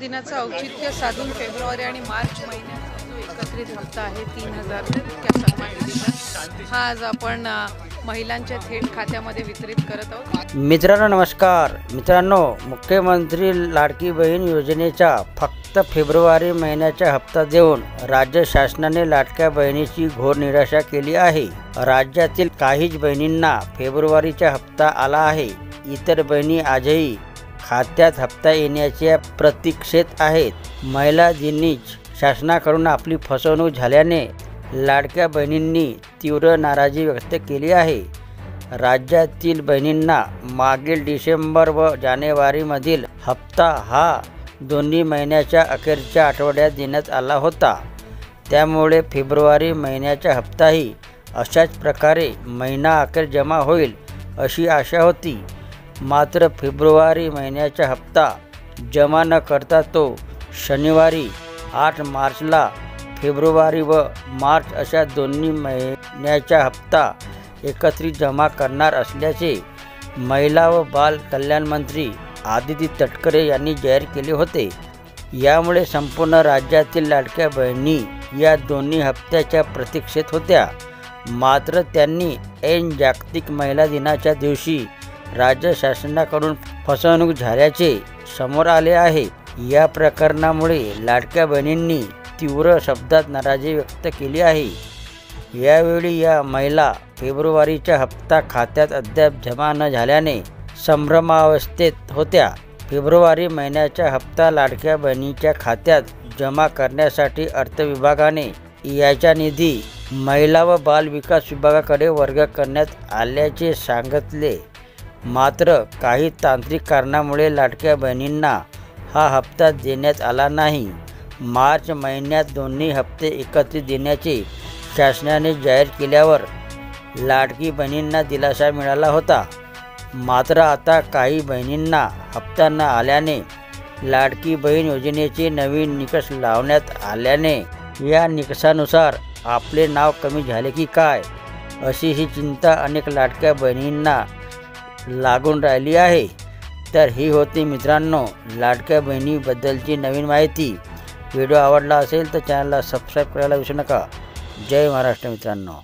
दिनाचं औचित्य साधून फेब्रुवारी आणि मार्च महिन्याचा जो एकत्रित हप्ता आहे 3000 त्या सन्मान निधीचा हा आज आपण महिलांच्या थेट खात्यामध्ये वितरित करत आहोत। मित्रांनो नमस्कार। मुख्यमंत्री लाडकी बहीण योजनेचा फक्त फेब्रुवारी महिन्याचा हप्ता देऊन राज्य शासनाने लाडक्या बहिणीची घोर निराशा केली आहे। राज्यातील काहीच बहिणींना फेब्रुवारीचा हप्ता आला आहे। इतर बहिणी आजही खात्यात हप्ता येण्याच्या प्रतीक्षेत आहेत। महिला दिनीच शासनाकडून आपली फसवणूक झाल्याने लाडक्या बहिणींनी तीव्र नाराजी व्यक्त केली आहे। राज्यातील बहिणींना मागील डिसेंबर व जानेवारीमधील हप्ता हा दोन्ही महिन्याच्या अखेरच्या आठवड्यात देण्यात आला होता। त्यामुळे फेब्रुवारी महिन्याचा हप्ताही अशाच प्रकारे महिना अखेर जमा होईल अशी आशा होती। मात्र फेब्रुवारी महिन्याचा हप्ता जमा न करता तो शनिवारी 8 मार्चला फेब्रुवारी व मार्च अशा दोन्ही महिन्याचा हप्ता एकत्रित जमा करणार असल्याचे महिला व बाल कल्याण मंत्री आदिती तटकरे यांनी जाहीर केले होते। यामुळे संपूर्ण राज्यातील लाडक्या बहिणी या दोन्ही हप्त्याच्या प्रतीक्षेत होत्या। मात्र त्यांनी ऐन जागतिक महिला दिनाच्या दिवशी राज्य शासनाकडून फसवणूक झाल्याचे समोर आले आहे। या प्रकरणामुळे लाडक्या बहिणींनी तीव्र शब्दात नाराजी व्यक्त केली आहे। यावेळी या महिला फेब्रुवारीचा हप्ता खात्यात अद्याप जमा न झाल्याने संभ्रमावस्थेत होत्या। फेब्रुवारी महिन्याचा हप्ता लाडक्या बहिणीच्या खात्यात जमा करण्यासाठी अर्थ विभागाने याचा निधी महिला व बाल विकास विभागाकडे वर्ग करण्यात आल्याचे सांगितले। मात्र काही तांत्रिक कारणामुळे लाडक्या बहिणींना हा हप्ता देण्यात आला नाही। मार्च महिन्यात दोन्ही हप्ते एकत्रित देण्याचे शासनाने जाहीर केल्यावर लाडकी बहिणींना दिलासा मिळाला होता। मात्र आता काही बहिणींना हप्ता न आल्याने लाडकी बहीण योजनेचे नवीन निकष लावण्यात आल्याने या निकषानुसार आपले नाव कमी झाले की काय अशी ही चिंता अनेक लाडक्या बहिणींना लागून राहिली आहे। तर ही होती मित्रांनो लाडक्या बहिणीबद्दलची नवीन माहिती। व्हिडिओ आवडला असेल तर चॅनलला सबस्क्राईब करायला विसरू नका। जय महाराष्ट्र मित्रांनो।